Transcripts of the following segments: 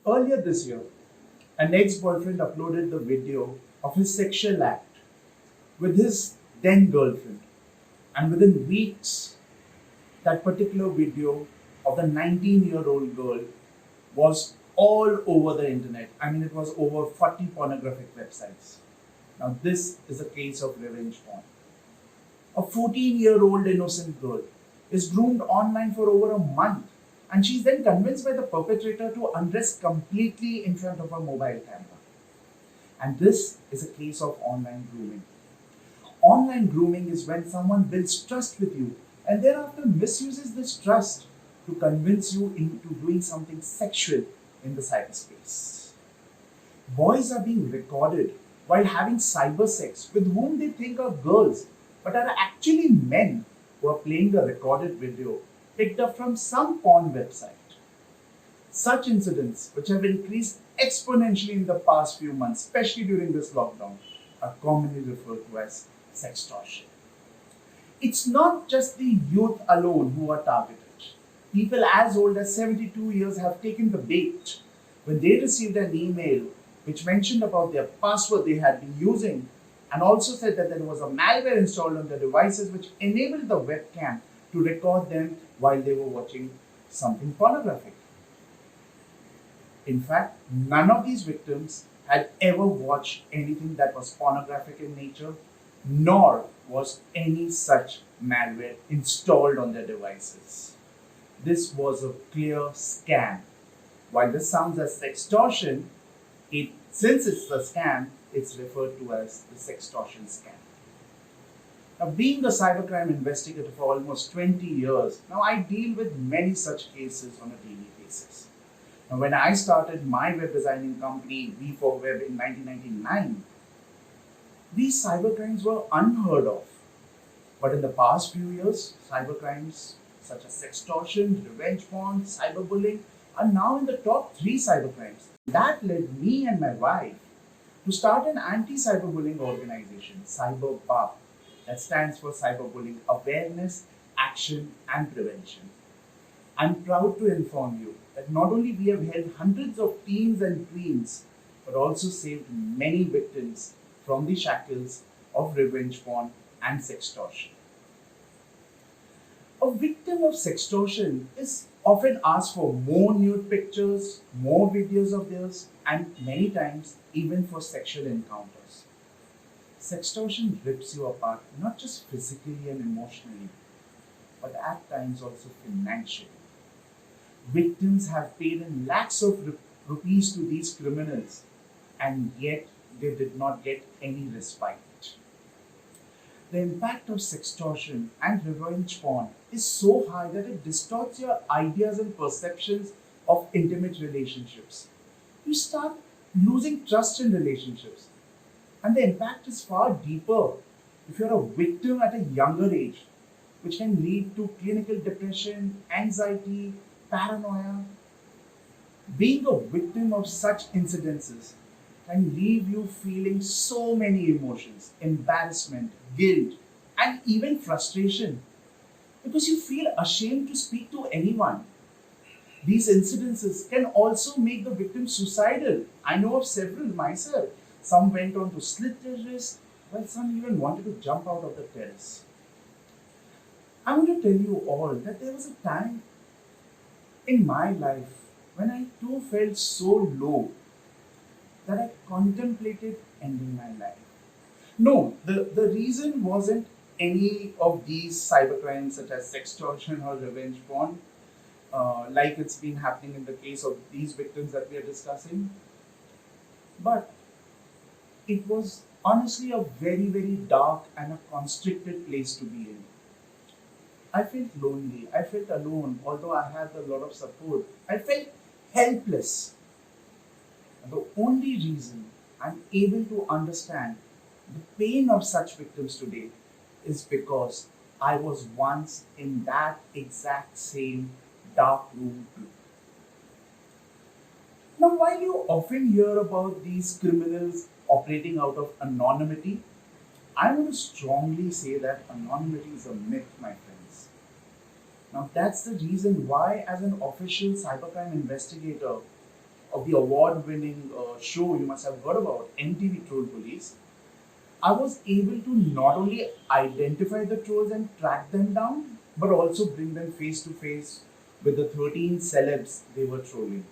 Earlier this year, an ex-boyfriend uploaded the video of his sexual act with his then girlfriend. And within weeks, that particular video of the 19-year-old girl was all over the internet. I mean, it was over 40 pornographic websites. Now, this is a case of revenge porn. A 14-year-old innocent girl is groomed online for over a month, and she's then convinced by the perpetrator to undress completely in front of a mobile camera. And this is a case of online grooming. Online grooming is when someone builds trust with you and thereafter misuses this trust to convince you into doing something sexual in the cyberspace. Boys are being recorded while having cyber sex with whom they think are girls, but are actually men who are playing the recorded video picked up from some porn website. Such incidents, which have increased exponentially in the past few months, especially during this lockdown, are commonly referred to as sextortion. It's not just the youth alone who are targeted. People as old as 72 years have taken the bait when they received an email which mentioned about their password they had been using and also said that there was a malware installed on their devices which enabled the webcam to record them while they were watching something pornographic. In fact, none of these victims had ever watched anything that was pornographic in nature, nor was any such malware installed on their devices. This was a clear scam. While this sounds as sextortion, since it's a scam, it's referred to as the sextortion scam. Now, being a cybercrime investigator for almost 20 years, now I deal with many such cases on a daily basis. Now, when I started my web designing company, V4Web, in 1999, these cybercrimes were unheard of. But in the past few years, cybercrimes such as sextortion, revenge porn, cyberbullying are now in the top 3 cybercrimes. That led me and my wife to start an anti-cyberbullying organization, B.A.A.P, that stands for Cyberbullying Awareness, Action and Prevention. I'm proud to inform you that not only we have helped hundreds of teens and tweens, but also saved many victims from the shackles of revenge porn and sextortion. A victim of sextortion is often asked for more nude pictures, more videos of theirs, and many times even for sexual encounters. Sextortion rips you apart not just physically and emotionally, but at times also financially. Victims have paid in lakhs of rupees to these criminals, and yet they did not get any respite. The impact of sextortion and revenge porn is so high that it distorts your ideas and perceptions of intimate relationships. You start losing trust in relationships, and the impact is far deeper if you're a victim at a younger age, which can lead to clinical depression, anxiety, paranoia. Being a victim of such incidences can leave you feeling so many emotions, embarrassment, guilt, and even frustration, because you feel ashamed to speak to anyone. These incidences can also make the victim suicidal. I know of several myself. Some went on to slit their wrists, while some even wanted to jump out of the terrace. I want to tell you all that there was a time in my life when I too felt so low that I contemplated ending my life. No, the reason wasn't any of these cybercrimes such as sextortion or revenge porn, like it's been happening in the case of these victims that we are discussing. But it was honestly a very, very dark and a constricted place to be in. I felt lonely, I felt alone, although I had a lot of support. I felt helpless. And the only reason I'm able to understand the pain of such victims today is because I was once in that exact same dark room too. Now, while you often hear about these criminals operating out of anonymity, I want to strongly say that anonymity is a myth, my friends. Now, that's the reason why, as an official cybercrime investigator, of the award-winning show you must have heard about, MTV Troll Police, I was able to not only identify the trolls and track them down, but also bring them face to face with the 13 celebs they were trolling.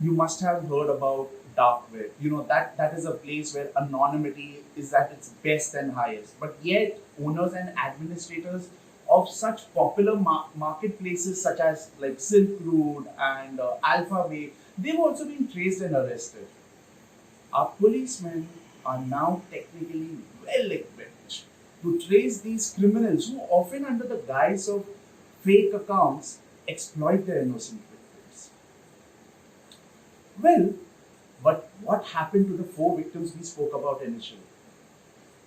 You must have heard about Darkweb. You know that is a place where anonymity is at its best and highest. But yet, owners and administrators of such popular marketplaces such as like Silk Road and Alpha Wave, they've also been traced and arrested. Our policemen are now technically well equipped to trace these criminals who, often under the guise of fake accounts, exploit their innocent victims. Well, but what happened to the four victims we spoke about initially?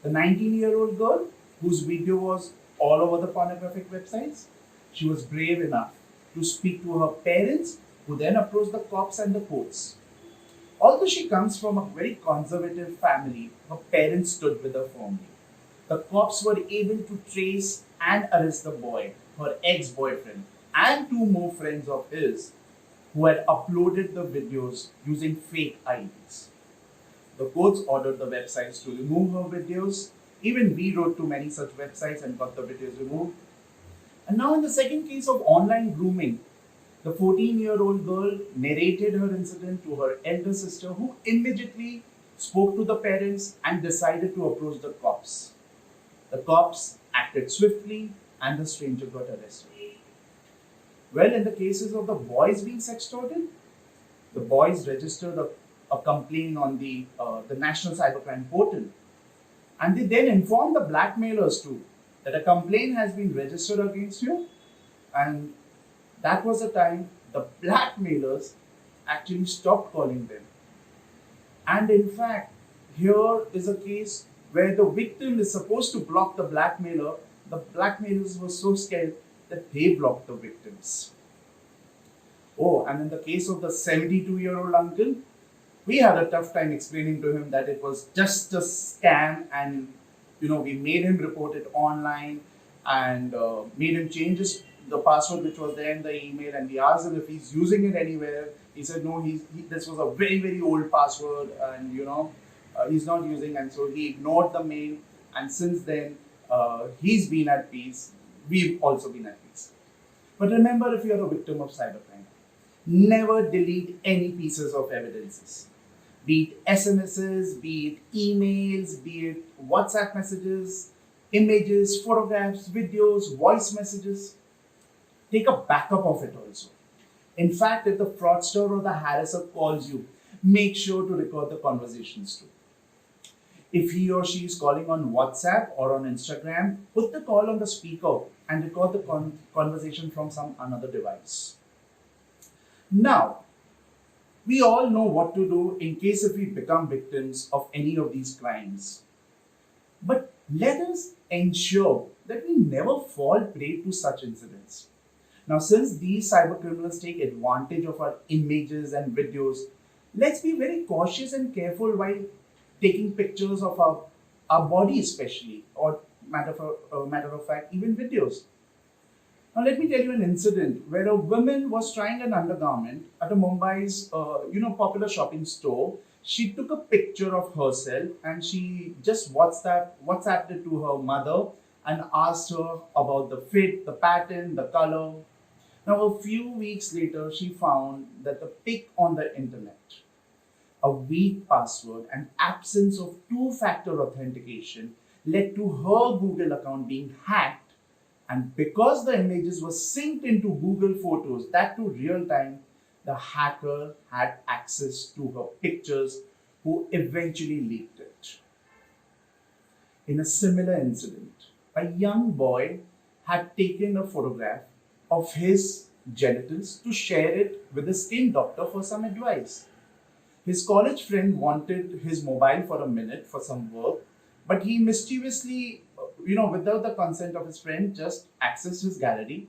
The 19-year-old girl whose video was all over the pornographic websites, she was brave enough to speak to her parents, who then approached the cops and the courts. Although she comes from a very conservative family, her parents stood with her firmly. The cops were able to trace and arrest the boy, her ex-boyfriend, and two more friends of his who had uploaded the videos using fake IDs. The courts ordered the websites to remove her videos. Even we wrote to many such websites and got the videos removed. And now, in the second case of online grooming, the 14-year-old girl narrated her incident to her elder sister, who immediately spoke to the parents and decided to approach the cops. The cops acted swiftly and the stranger got arrested. Well, in the cases of the boys being sextorted, the boys registered a complaint on the National Cybercrime portal, and they then informed the blackmailers too that a complaint has been registered against you, and that was the time the blackmailers actually stopped calling them. And in fact, here is a case where the victim is supposed to block the blackmailer. The blackmailers were so scared that they blocked the victims. Oh, and in the case of the 72-year-old uncle, we had a tough time explaining to him that it was just a scam, and we made him report it online and made him change the password which was there in the email, and we asked him if he's using it anywhere. He said no, this was a very, very old password, and he's not using, and so he ignored the mail, and since then he's been at peace. We've also been at peace. But remember, if you're a victim of cybercrime, never delete any pieces of evidences. Be it SMSs, be it emails, be it WhatsApp messages, images, photographs, videos, voice messages. Take a backup of it also. In fact, if the fraudster or the harasser calls you, make sure to record the conversations too. If he or she is calling on WhatsApp or on Instagram, put the call on the speaker and record the conversation from some another device. Now, we all know what to do in case if we become victims of any of these crimes. But let us ensure that we never fall prey to such incidents. Now, since these cyber criminals take advantage of our images and videos, let's be very cautious and careful while taking pictures of our body especially, or matter of fact, even videos. Now let me tell you an incident where a woman was trying an undergarment at a Mumbai's popular shopping store. She took a picture of herself and she just WhatsApped it to her mother and asked her about the fit, the pattern, the color. Now a few weeks later, she found that the pic on the internet, a weak password and absence of two-factor authentication led to her Google account being hacked, and because the images were synced into Google Photos, that to real time, the hacker had access to her pictures, who eventually leaked it. In a similar incident, a young boy had taken a photograph of his genitals to share it with a skin doctor for some advice. His college friend wanted his mobile for a minute for some work, but he mischievously, without the consent of his friend, just accessed his gallery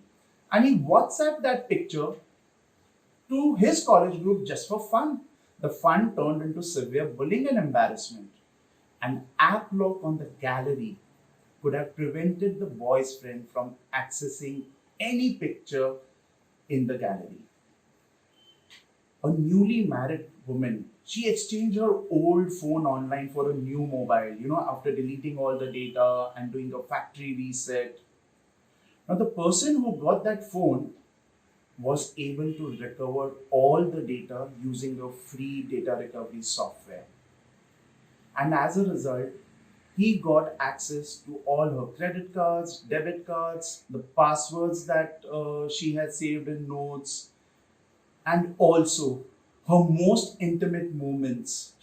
and he WhatsApped that picture to his college group just for fun. The fun turned into severe bullying and embarrassment. An app lock on the gallery could have prevented the boy's friend from accessing any picture in the gallery. A newly married woman, she exchanged her old phone online for a new mobile, after deleting all the data and doing a factory reset. Now, the person who got that phone was able to recover all the data using a free data recovery software. And as a result, he got access to all her credit cards, debit cards, the passwords that she had saved in notes, and also her most intimate moments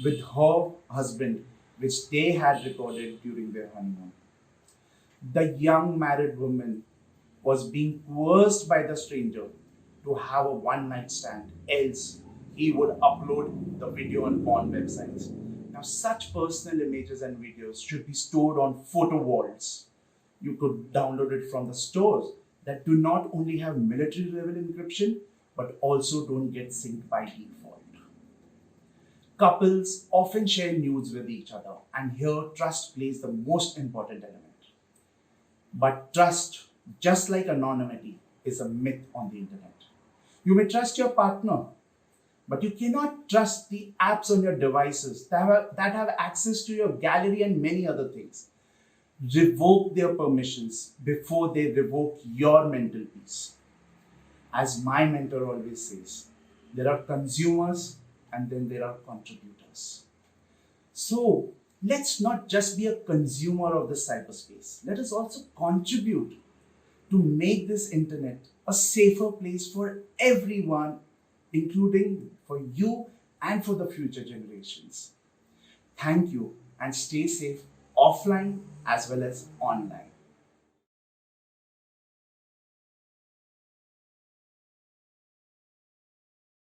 with her husband, which they had recorded during their honeymoon. The young married woman was being coerced by the stranger to have a one night stand, else, he would upload the video on porn websites. Now, such personal images and videos should be stored on photo vaults. You could download it from the stores that do not only have military level encryption but also don't get synced by default. Couples often share nudes with each other, and here trust plays the most important element. But trust, just like anonymity, is a myth on the internet. You may trust your partner, but you cannot trust the apps on your devices that have access to your gallery and many other things. Revoke their permissions before they revoke your mental peace. As my mentor always says, there are consumers and then there are contributors. So let's not just be a consumer of the cyberspace. Let us also contribute to make this internet a safer place for everyone, including for you and for the future generations. Thank you and stay safe offline as well as online.